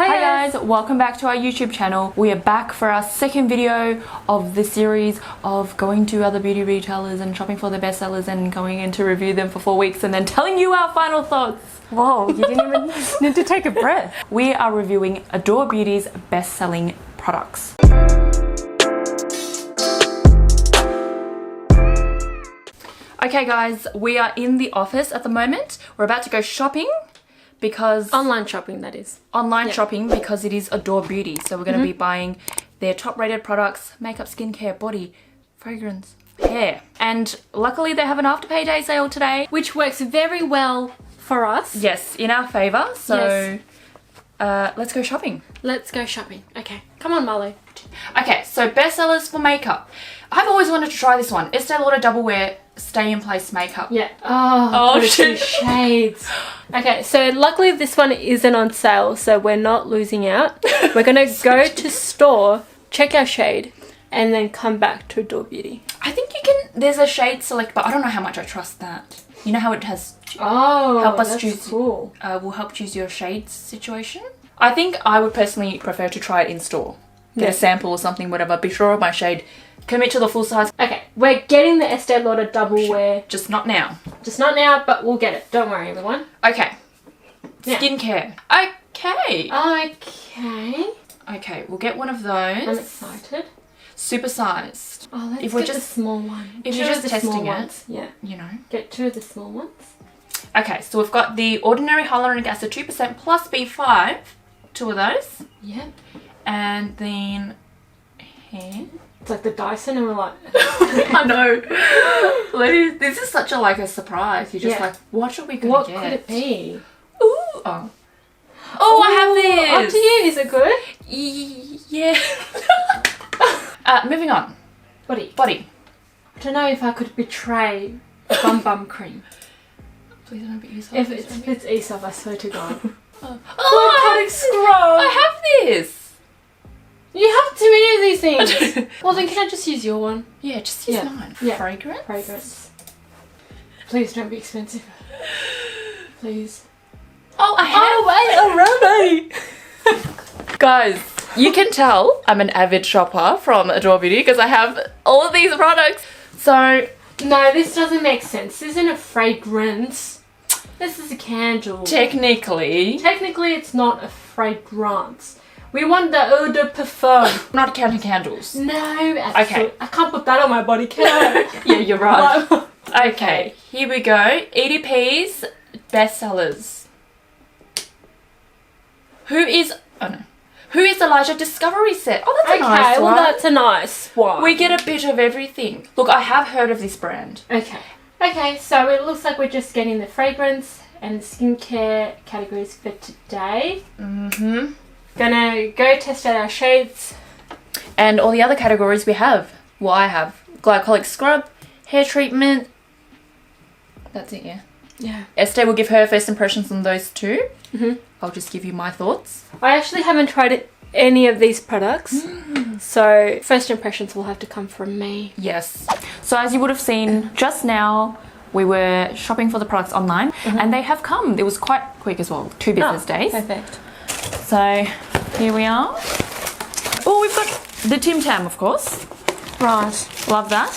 Hi guys, welcome back to our YouTube channel. We are back for our second video of the series of going to other beauty retailers and shopping for their bestsellers and going in to review them for 4 weeks and then telling you our final thoughts. Whoa, you didn't even need to take a breath. We are reviewing Adore Beauty's best-selling products. Okay guys, we are in the office at the moment. We're about to go shopping because... Online shopping, that is. Online shopping because it is Adore Beauty. So we're going to be buying their top rated products, makeup, skincare, body, fragrance, hair. And luckily they have an Afterpay Day sale today. Which works very well for us. Yes, in our favour. So let's go shopping. Let's go shopping. Okay, come on Marlo. Okay, so bestsellers for makeup. I've always wanted to try this one. Estee Lauder Double Wear Stay in Place Makeup. Yeah. Oh shit. Shades. Okay, so luckily this one isn't on sale, so we're not losing out. We're gonna go to store, check our shade, and then come back to Adore Beauty. I think you can, there's a shade select, but I don't know how much I trust that. You know how it has help us that's choose. Cool. Will help choose your shades situation. I think I would personally prefer to try it in store. Get a sample or something, whatever. Be sure of my shade. Commit to the full size. Okay, we're getting the Estee Lauder Double Wear. Just not now. Just not now, but we'll get it. Don't worry, everyone. Okay. Yeah. Skincare. Okay. Okay, we'll get one of those. I'm excited. Super sized. Oh, let's get the small one. If you're just testing it, yeah, you know. Get 2 of the small ones. Okay, so we've got the Ordinary Hyaluronic Acid 2% plus B5. 2 of those. Yep. And then hair. It's like the Dyson and we're like... I know. Ladies, this is such a surprise. You're just like, what should we get? What could it be? Ooh. Oh. Oh, I have this. Up to you. Is it good? Yeah. Moving on. Body. I don't know if I could betray bum cream. Please don't be Aesop. If it's Aesop, I swear to God. Glycolic scrub. I have this. You have too many of these things. Well, then can I just use your one? Yeah, just use mine. Yeah. Fragrance. Please don't be expensive. Please. Oh, I have. Already. Guys, you can tell I'm an avid shopper from Adore Beauty because I have all of these products. So, no, this doesn't make sense. This isn't a fragrance. This is a candle. Technically, it's not a fragrance. We want the eau de parfum. Not counting candles. No, absolutely. Okay. I can't put that on my body, can I? Yeah, you're right. Okay, here we go. EDP's bestsellers. Who is Elijah Discovery Set? Oh, that's a nice one. Well, that's a nice one. We get a bit of everything. Look, I have heard of this brand. Okay, so it looks like we're just getting the fragrance and the skincare categories for today. Gonna go test out our shades. And all the other categories we have. Well, I have glycolic scrub, hair treatment. That's it, yeah. Yeah. Estée will give her first impressions on those two. I'll just give you my thoughts. I actually haven't tried any of these products. So first impressions will have to come from me. Yes. So as you would have seen just now, we were shopping for the products online and they have come. It was quite quick as well. 2 business days. Perfect. So here we are. Oh, we've got the Tim Tam, of course. Right. Love that.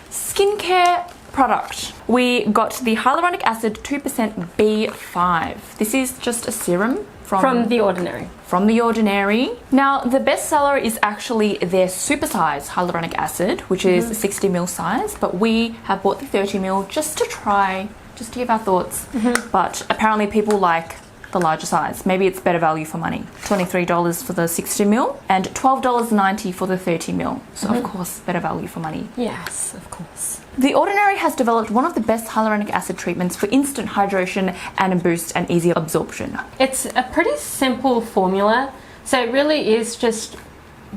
Skincare product. We got the Hyaluronic Acid 2% B5. This is just a serum from The Ordinary. From The Ordinary. Now, the bestseller is actually their supersize hyaluronic acid, which is 60ml size, but we have bought the 30ml just to try, just to give our thoughts. But apparently people like the larger size. Maybe it's better value for money. $23 for the 60ml and $12.90 for the 30ml. So of course, better value for money. Yes, of course. The Ordinary has developed one of the best hyaluronic acid treatments for instant hydration and a boost and easy absorption. It's a pretty simple formula. So it really is just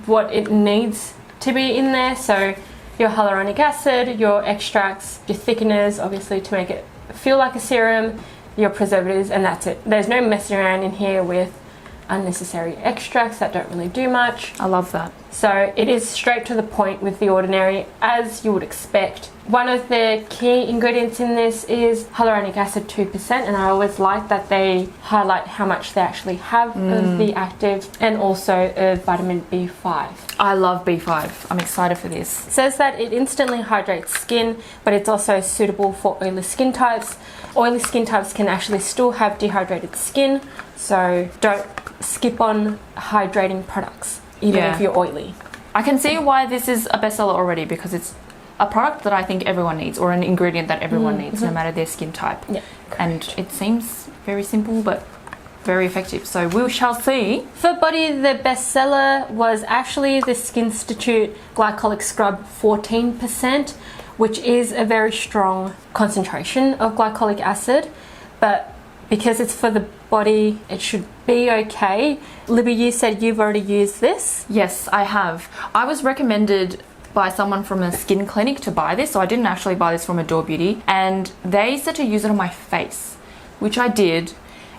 what it needs to be in there. So your hyaluronic acid, your extracts, your thickeners, obviously to make it feel like a serum, your preservatives, and that's it. There's no messing around in here with unnecessary extracts that don't really do much. I love that. So it is straight to the point with The Ordinary, as you would expect. One of the key ingredients in this is hyaluronic acid 2%, and I always like that they highlight how much they actually have of the active, and also of vitamin B5. I love B5. I'm excited for this. It says that it instantly hydrates skin, but it's also suitable for oily skin types. Oily skin types can actually still have dehydrated skin, so don't skip on hydrating products, even if you're oily. I can see why this is a bestseller already, because it's a product that I think everyone needs, or an ingredient that everyone needs, no matter their skin type. Yeah, and it seems very simple but very effective, so we shall see. For body, the bestseller was actually the Skinstitut Glycolic Scrub 14%, which is a very strong concentration of glycolic acid, but because it's for the body, it should be okay. Libby, you said you've already used this? Yes, I have. I was recommended by someone from a skin clinic to buy this, so I didn't actually buy this from Adore Beauty, and they said to use it on my face, which I did,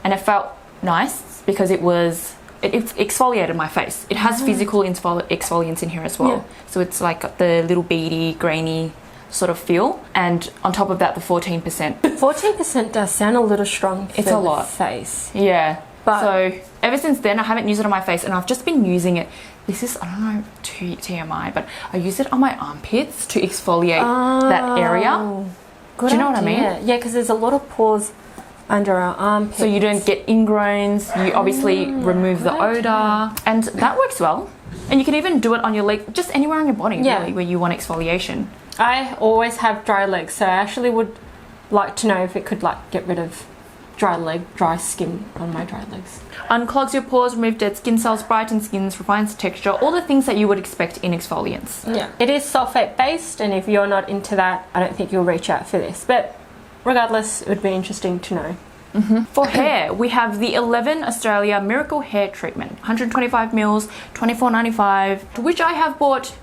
and it felt nice because it exfoliated my face. It has physical exfoliants in here as well, so it's like the little beady, grainy sort of feel, and on top of that the 14%. 14% does sound a little strong for it's a lot. face. Yeah, but so ever since then I haven't used it on my face, and I've just been using it. This is, I don't know, TMI, but I use it on my armpits to exfoliate that area. Good Do you know what I idea. mean? Yeah, because there's a lot of pores under our armpits. So you don't get ingrowns, you obviously remove the odour, and that works well. And you can even do it on your leg, just anywhere on your body, really, where you want exfoliation. I always have dry legs, so I actually would like to know if it could get rid of dry skin on my dry legs. Unclogs your pores, remove dead skin cells, brightens skins, refines texture, all the things that you would expect in exfoliants. Yeah. It is sulfate based, and if you're not into that, I don't think you'll reach out for this. But regardless, it would be interesting to know. For hair, we have the 11 Australia Miracle Hair Treatment, 125 mils, $24.95, which I have bought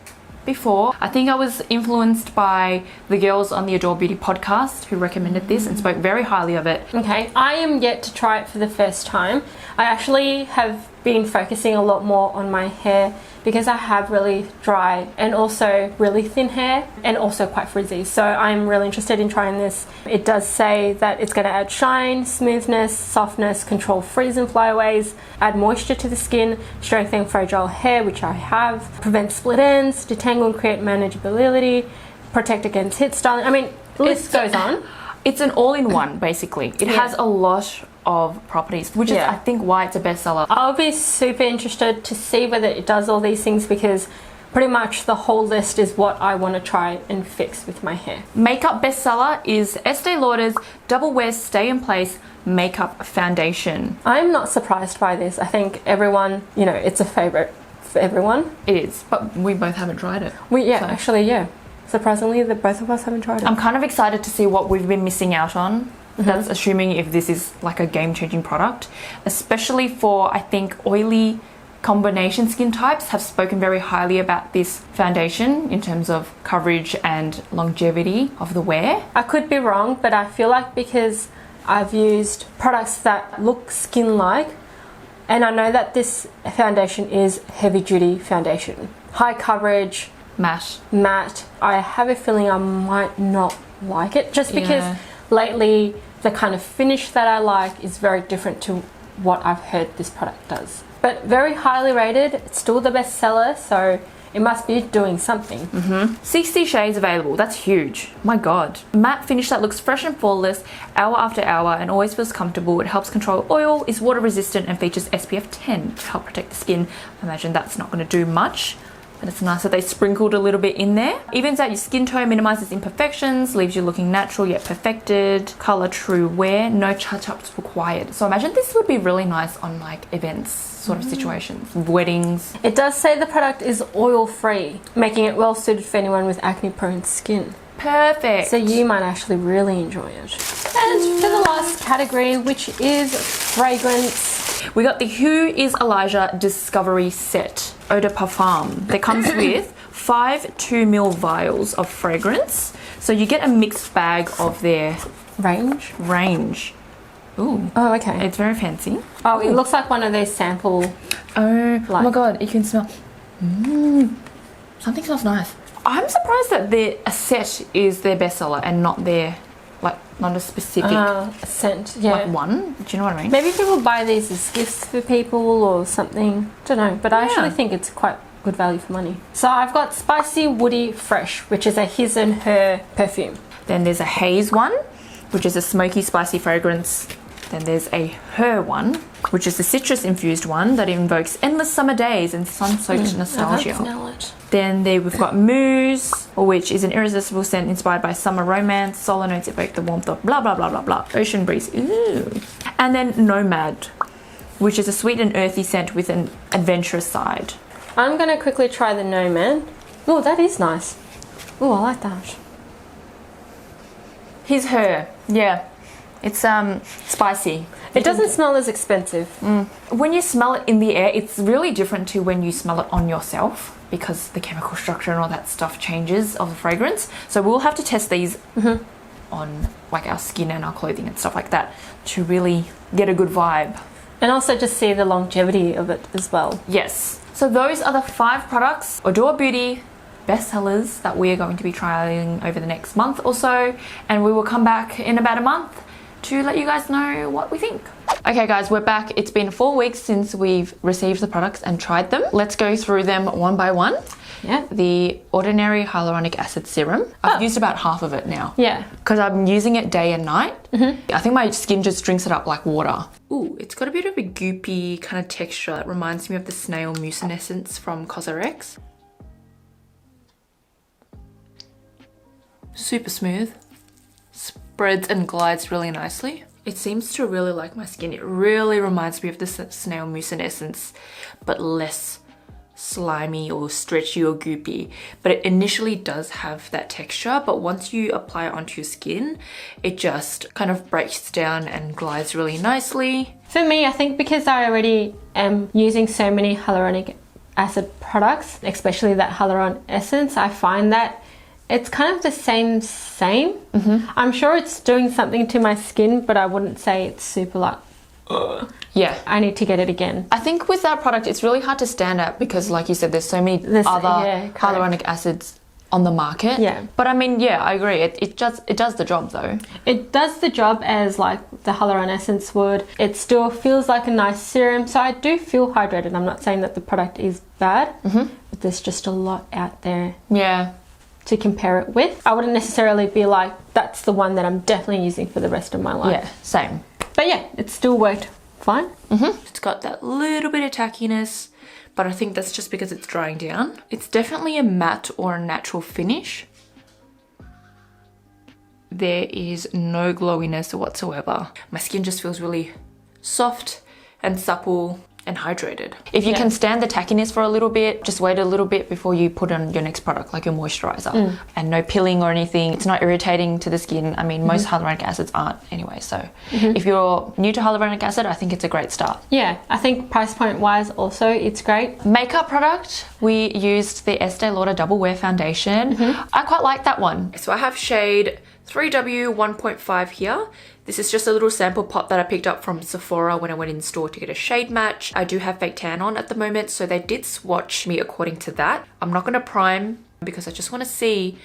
before. I think I was influenced by the girls on the Adore Beauty podcast who recommended this and spoke very highly of it. Okay, I am yet to try it for the first time. I actually have been focusing a lot more on my hair because I have really dry and also really thin hair, and also quite frizzy, so I'm really interested in trying this. It does say that it's going to add shine, smoothness, softness, control frizz and flyaways, add moisture to the skin, strengthen fragile hair, which I have, prevent split ends, detangle and create manageability, protect against heat styling. I mean, the list goes on. It's an all-in-one, basically. It has a lot of properties, which is, I think, why it's a bestseller. I'll be super interested to see whether it does all these things, because pretty much the whole list is what I want to try and fix with my hair. Makeup bestseller is Estee Lauder's Double Wear Stay in Place Makeup Foundation. I'm not surprised by this. I think everyone, it's a favourite for everyone. It is, but we both haven't tried it. Actually. Surprisingly, the both of us haven't tried it. I'm kind of excited to see what we've been missing out on. That's assuming if this is like a game-changing product, especially for, I think, oily combination skin types have spoken very highly about this foundation in terms of coverage and longevity of the wear. I could be wrong, but I feel like because I've used products that look skin-like, and I know that this foundation is heavy-duty foundation, high coverage, matte. I have a feeling I might not like it, just because lately the kind of finish that I like is very different to what I've heard this product does. But very highly rated. It's still the bestseller, so it must be doing something. 60 shades available. That's huge. My God. Matte finish that looks fresh and flawless hour after hour and always feels comfortable. It helps control oil, is water resistant, and features SPF 10 to help protect the skin. I imagine that's not going to do much, but it's nice that they sprinkled a little bit in there. Evens out your skin tone, minimises imperfections, leaves you looking natural yet perfected. Colour true wear, no touch-ups required. So I imagine this would be really nice on like events sort of situations, weddings. It does say the product is oil-free, making it well suited for anyone with acne-prone skin. Perfect. So you might actually really enjoy it. And for the last category, which is fragrance, we got the Who is Elijah Discovery Set Eau de Parfum. That comes with 5 2ml vials of fragrance. So you get a mixed bag of their range. Ooh. Oh, okay. It's very fancy. Oh, it looks like one of those sample. Oh my god, you can smell. Something smells nice. I'm surprised that their set is their bestseller and not their, like, not a specific scent. Yeah. like one. Do you know what I mean? Maybe people buy these as gifts for people or something. Don't know, but I actually think it's quite good value for money. So I've got Spicy Woody Fresh, which is a his and her perfume. Then there's a haze one, which is a smoky spicy fragrance. Then there's a her one, which is a citrus infused one that invokes endless summer days and sun-soaked nostalgia. I don't smell it. Then we've got Mousse, which is an irresistible scent inspired by summer romance. Solo notes evoke the warmth of blah blah blah blah blah. Ocean breeze. Ooh. And then Nomad, which is a sweet and earthy scent with an adventurous side. I'm gonna quickly try the Nomad. Oh, that is nice. Oh, I like that. His her, yeah. It's spicy. It doesn't smell as expensive. When you smell it in the air, it's really different to when you smell it on yourself because the chemical structure and all that stuff changes of the fragrance. So we'll have to test these on like our skin and our clothing and stuff like that to really get a good vibe. And also just see the longevity of it as well. Yes. So those are the 5 products, Adore Beauty bestsellers, that we are going to be trialing over the next month or so, and we will come back in about a month to let you guys know what we think. Okay guys, we're back. It's been 4 weeks since we've received the products and tried them. Let's go through them one by one. Yeah. The Ordinary Hyaluronic Acid Serum. I've used about half of it now. Yeah. Because I'm using it day and night. I think my skin just drinks it up like water. Ooh, it's got a bit of a goopy kind of texture that reminds me of the snail mucinescence from Cosrx. Super smooth. Spreads and glides really nicely. It seems to really like my skin. It really reminds me of the snail mucinescence, but less slimy or stretchy or goopy. But it initially does have that texture, but once you apply it onto your skin, it just kind of breaks down and glides really nicely. For me, I think because I already am using so many hyaluronic acid products, especially that hyaluron essence, I find that it's kind of the same. I'm sure it's doing something to my skin, but I wouldn't say it's super like, yeah, I need to get it again. I think with that product, it's really hard to stand out because, like you said, there's so many other hyaluronic acids on the market. Yeah. But I mean, yeah, I agree. It does the job though. It does the job as like the hyaluron essence would. It still feels like a nice serum. So I do feel hydrated. I'm not saying that the product is bad, but there's just a lot out there. Yeah. To compare it with. I wouldn't necessarily be like, that's the one that I'm definitely using for the rest of my life. Yeah, same. But yeah, it still worked fine. It's got that little bit of tackiness, but I think that's just because it's drying down. It's definitely a matte or a natural finish. There is no glowiness whatsoever. My skin just feels really soft and supple and hydrated. If you can stand the tackiness for a little bit, just wait a little bit before you put on your next product, like your moisturizer. And no pilling or anything. It's not irritating to the skin. I mean, most hyaluronic acids aren't anyway, so if you're new to hyaluronic acid, I think it's a great start. Yeah, I think price point wise also it's great. Makeup product, we used the Estee Lauder Double Wear Foundation. I quite like that one. So I have shade 3W 1.5 here. This is just a little sample pot that I picked up from Sephora when I went in store to get a shade match. I do have fake tan on at the moment, so they did swatch me according to that. I'm not going to prime because I just want to see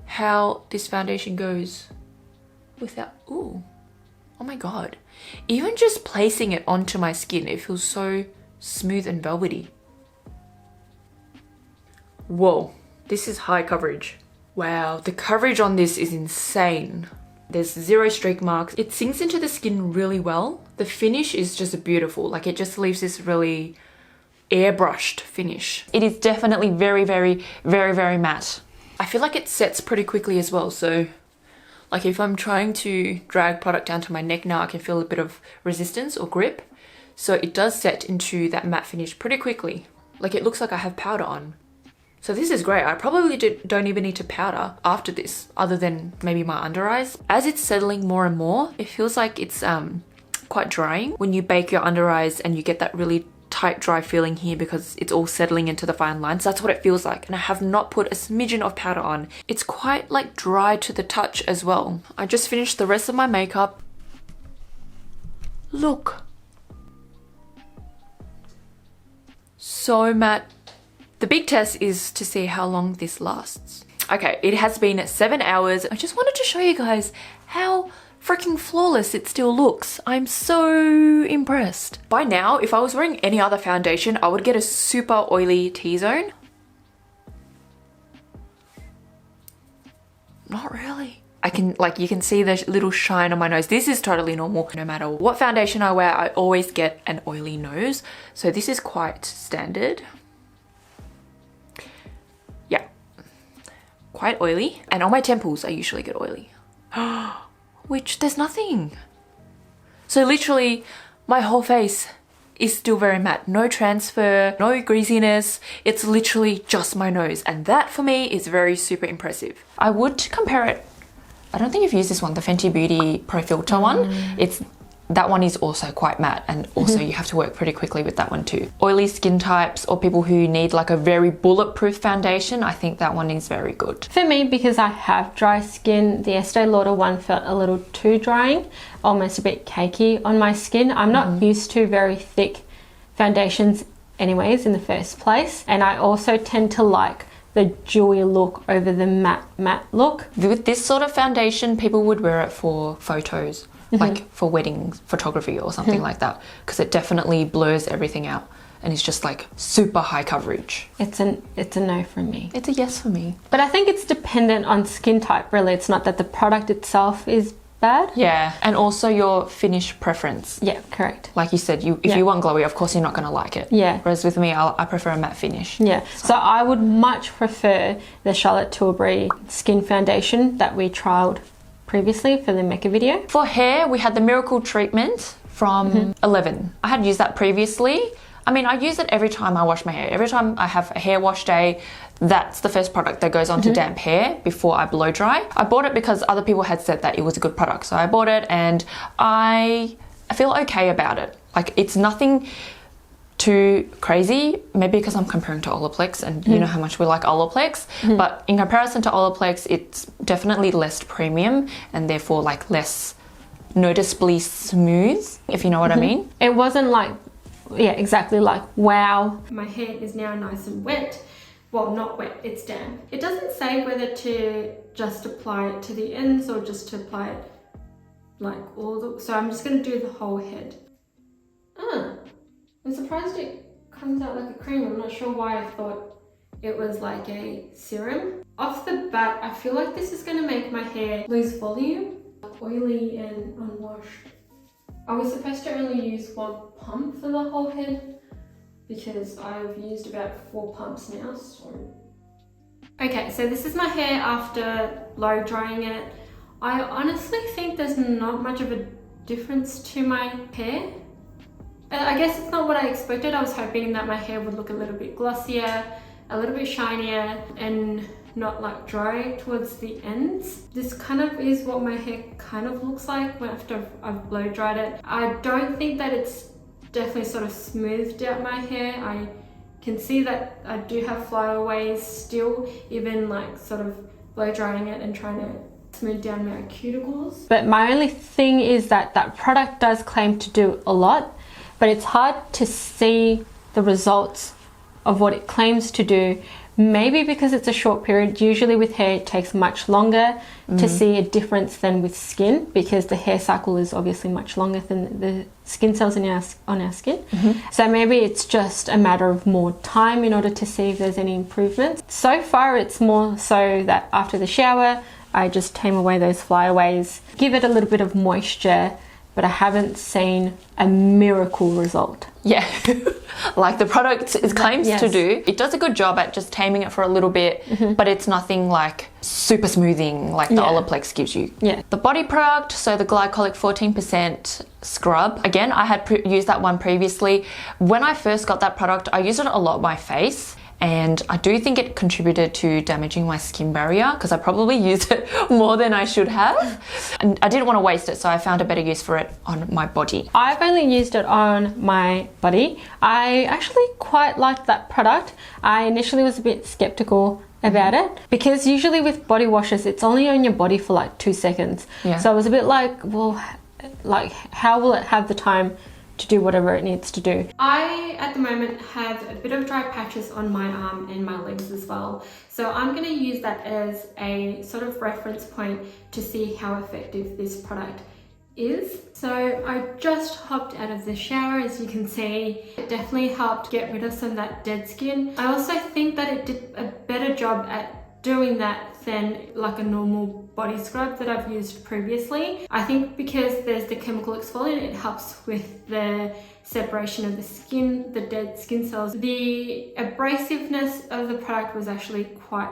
how this foundation goes without... Ooh, oh my god. Even just placing it onto my skin, it feels so smooth and velvety. Whoa, this is high coverage. Wow, the coverage on this is insane. There's 0 streak marks. It sinks into the skin really well. The finish is just beautiful. Like, it just leaves this really airbrushed finish. It is definitely very, very, very, very matte. I feel like it sets pretty quickly as well. So like if I'm trying to drag product down to my neck now, I can feel a bit of resistance or grip. So it does set into that matte finish pretty quickly. Like, it looks like I have powder on. So this is great. I probably don't even need to powder after this, other than maybe my under eyes. As it's settling more and more, it feels like it's quite drying when you bake your under eyes and you get that really tight, dry feeling here because it's all settling into the fine lines. That's what it feels like. And I have not put a smidgen of powder on. It's quite like dry to the touch as well. I just finished the rest of my makeup. Look. So matte. The big test is to see how long this lasts. Okay, it has been 7 hours. I just wanted to show you guys how freaking flawless it still looks. I'm so impressed. By now, if I was wearing any other foundation, I would get a super oily T-zone. Not really. You can see the little shine on my nose. This is totally normal. No matter what foundation I wear, I always get an oily nose. So this is quite standard. Yeah, quite oily. And on my temples, I usually get oily. Which there's nothing. So literally my whole face is still very matte. No transfer, no greasiness. It's literally just my nose. And that for me is very super impressive. I would compare it. I don't think you've used this one, the Fenty Beauty Pro Filter one. That one is also quite matte, and also you have to work pretty quickly with that one too. Oily skin types or people who need like a very bulletproof foundation, I think that one is very good. For me, because I have dry skin, the Estee Lauder one felt a little too drying, almost a bit cakey on my skin. I'm not used to very thick foundations anyways in the first place, and I also tend to like the dewy look over the matte look. With this sort of foundation, people would wear it for photos, like for wedding photography or something like that, because it definitely blurs everything out and it's just like super high coverage. It's a no from me. It's a yes for me. But I think it's dependent on skin type, really. It's not that the product itself is bad. Yeah, and also your finish preference. Yeah, correct. Like you said, if you want glowy, of course you're not going to like it. Yeah. Whereas with me, I prefer a matte finish. Yeah. So I would much prefer the Charlotte Tilbury skin foundation that we trialed previously for the Mecca video. For hair, we had the Miracle Treatment from 11. I had used that previously. I mean, I use it every time I wash my hair. Every time I have a hair wash day, that's the first product that goes onto damp hair before I blow dry. I bought it because other people had said that it was a good product. So I bought it and I feel okay about it. Like, it's nothing too crazy, maybe because I'm comparing to Olaplex and you know how much we like Olaplex, but in comparison to Olaplex, it's definitely less premium and therefore like less noticeably smooth, if you know what I mean. It wasn't like, yeah, exactly like, wow, my hair is now nice and wet. Well, not wet, it's damp. It doesn't say whether to just apply it to the ends or just to apply it like so I'm just gonna do the whole head. I'm surprised it comes out like a cream. I'm not sure why I thought it was like a serum. Off the bat, I feel like this is gonna make my hair lose volume, oily and unwashed. I was supposed to only use one pump for the whole head because I've used about 4 pumps now, so. Okay, so this is my hair after blow drying it. I honestly think there's not much of a difference to my hair. I guess it's not what I expected. I was hoping that my hair would look a little bit glossier, a little bit shinier, and not like dry towards the ends. This kind of is what my hair kind of looks like after I've blow dried it. I don't think that it's definitely sort of smoothed out my hair. I can see that I do have flyaways still, even like sort of blow drying it and trying to smooth down my cuticles. But my only thing is that that product does claim to do a lot, but it's hard to see the results of what it claims to do. Maybe because it's a short period. Usually with hair it takes much longer to see a difference than with skin, because the hair cycle is obviously much longer than the skin cells on our skin. So maybe it's just a matter of more time in order to see if there's any improvements. So far it's more so that after the shower I just tame away those flyaways, give it a little bit of moisture, but I haven't seen a miracle result. Yeah, like the product claims to do. It does a good job at just taming it for a little bit, but it's nothing like super smoothing like the Olaplex gives you. Yeah. The body product, so the Glycolic 14% scrub. Again, I had used that one previously. When I first got that product, I used it a lot on my face. And I do think it contributed to damaging my skin barrier because I probably used it more than I should have. And I didn't want to waste it, so I found a better use for it on my body. I've only used it on my body. I actually quite liked that product. I initially was a bit skeptical about it because usually with body washes, it's only on your body for like 2 seconds. Yeah. So I was a bit like, well, like how will it have the time to do whatever it needs to do? I, at the moment, have a bit of dry patches on my arm and my legs as well. So I'm going to use that as a sort of reference point to see how effective this product is. So I just hopped out of the shower, as you can see. It definitely helped get rid of some of that dead skin. I also think that it did a better job at doing that than like a normal body scrub that I've used previously. I think because there's the chemical exfoliant, it helps with the separation of the skin, the dead skin cells. The abrasiveness of the product was actually quite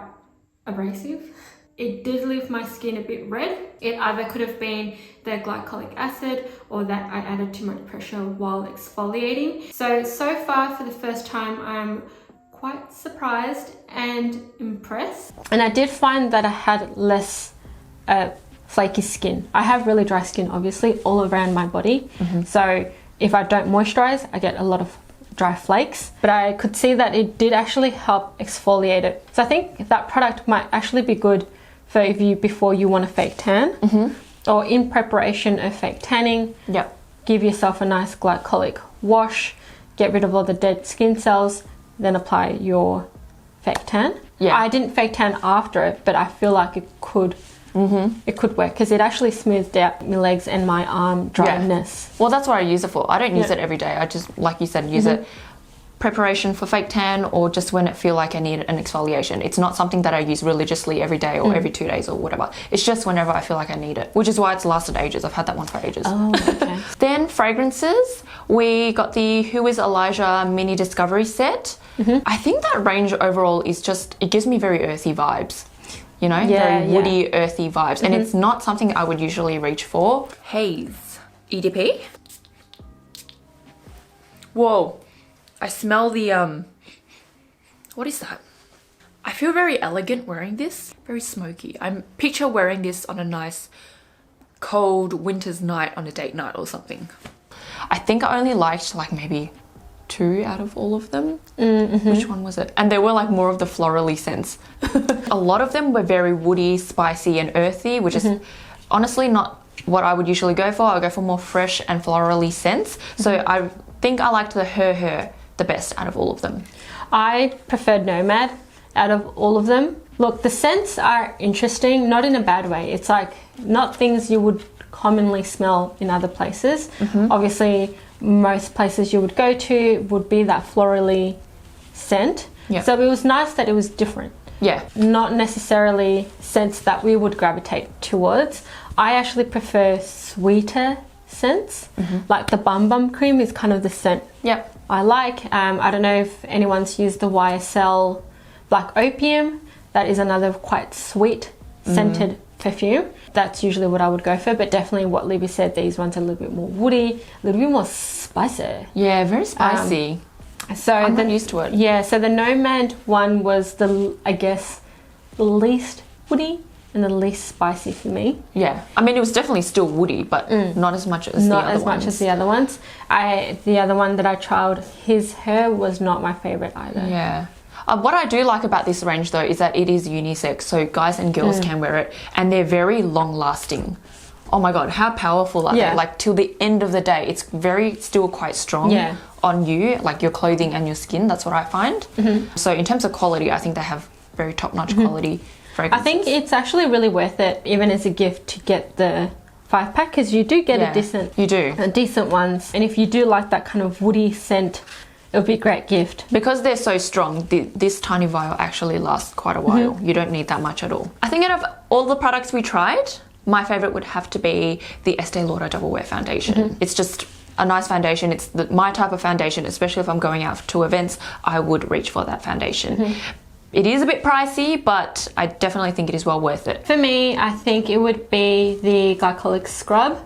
abrasive. It did leave my skin a bit red. It either could have been the glycolic acid or that I added too much pressure while exfoliating. So far for the first time, I'm quite surprised and impressed. And I did find that I had less flaky skin. I have really dry skin, obviously, all around my body. So if I don't moisturize, I get a lot of dry flakes, but I could see that it did actually help exfoliate it. So I think that product might actually be good for if you, before you want a fake tan, or in preparation of fake tanning. Give yourself a nice glycolic wash, get rid of all the dead skin cells, then apply your fake tan. I didn't fake tan after it, but I feel like it could it could work because it actually smoothed out my legs and my arm dryness. Well, that's what I use it for. I don't use it every day. I just, like you said, use it preparation for fake tan or just when it feel like I need an exfoliation. It's not something that I use religiously every day or every 2 days or whatever. It's just whenever I feel like I need it, which is why it's lasted ages. I've had that one for ages. Oh, okay. Then fragrances, we got the Who is Elijah mini discovery set. I think that range overall is just, it gives me very earthy vibes. You know, very woody, earthy vibes. And it's not something I would usually reach for. Haze EDP. Whoa. I smell the, what is that? I feel very elegant wearing this. Very smoky. I'm picture wearing this on a nice cold winter's night on a date night or something. I think I only liked like maybe 2 out of all of them. Which one was it? And they were like more of the florally scents. A lot of them were very woody, spicy and earthy, which is honestly not what I would usually go for. I go for more fresh and florally scents. So I think I liked the Her the best out of all of them. I preferred Nomad out of all of them. Look, the scents are interesting, not in a bad way. It's like not things you would commonly smell in other places. Obviously, most places you would go to would be that florally scent. So it was nice that it was different. Not necessarily scents that we would gravitate towards. I actually prefer sweeter scents. Like the Bum Bum Cream is kind of the scent I like. I don't know if anyone's used the YSL Black Opium. That is another quite sweet scented perfume. That's usually what I would go for, but definitely what Libby said, these ones are a little bit more woody, a little bit more spicy. Yeah, very spicy. So I'm not used to it. Yeah, so the Nomad one was the, I guess, the least woody and the least spicy for me. Yeah, I mean it was definitely still woody, but not as much as the other ones. Not as much as the other ones. The other one that I tried, Her was not my favorite either. Yeah. What I do like about this range though is that it is unisex, so guys and girls can wear it, and they're very long lasting. Oh my god, how powerful are they? Like till the end of the day, it's very still quite strong on you, like your clothing and your skin. That's what I find. So in terms of quality, I think they have very top-notch quality fragrances. I think it's actually really worth it, even as a gift, to get the 5-pack, because you do get a decent ones, and if you do like that kind of woody scent, it would be a great gift. Because they're so strong, this tiny vial actually lasts quite a while. You don't need that much at all. I think out of all the products we tried, my favorite would have to be the Estee Lauder Double Wear Foundation. It's just a nice foundation. It's my type of foundation, especially if I'm going out to events, I would reach for that foundation. It is a bit pricey, but I definitely think it is well worth it. For me, I think it would be the Glycolic Scrub.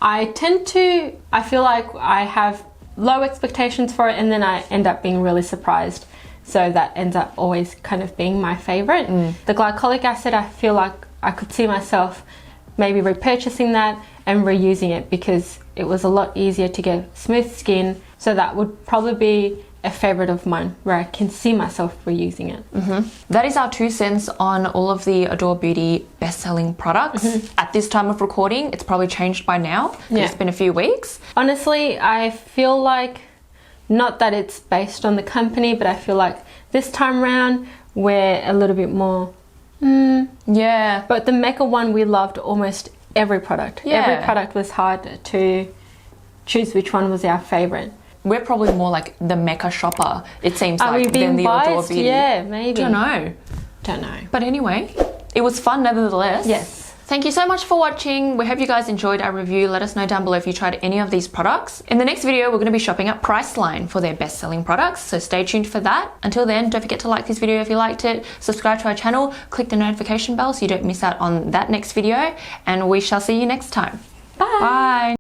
I feel like I have low expectations for it and then I end up being really surprised. So that ends up always kind of being my favorite. The glycolic acid, I feel like I could see myself maybe repurchasing that and reusing it because it was a lot easier to get smooth skin. So that would probably be a favorite of mine where I can see myself reusing it. That is our 2 cents on all of the Adore Beauty best-selling products. At this time of recording, it's probably changed by now. Yeah. It's been a few weeks. Honestly, I feel like, not that it's based on the company, but I feel like this time around we're a little bit more Yeah. but the Mecca one, we loved almost every product. Yeah. Every product was hard to choose which one was our favorite. We're probably more like the Mecca shopper, it seems Are we like, being than the Adore biased? Beauty. Yeah, maybe. Don't know. Don't know. But anyway, it was fun nevertheless. Yes. Thank you so much for watching. We hope you guys enjoyed our review. Let us know down below if you tried any of these products. In the next video, we're going to be shopping at Priceline for their best-selling products, so stay tuned for that. Until then, don't forget to like this video if you liked it, subscribe to our channel, click the notification bell so you don't miss out on that next video, and we shall see you next time. Bye. Bye.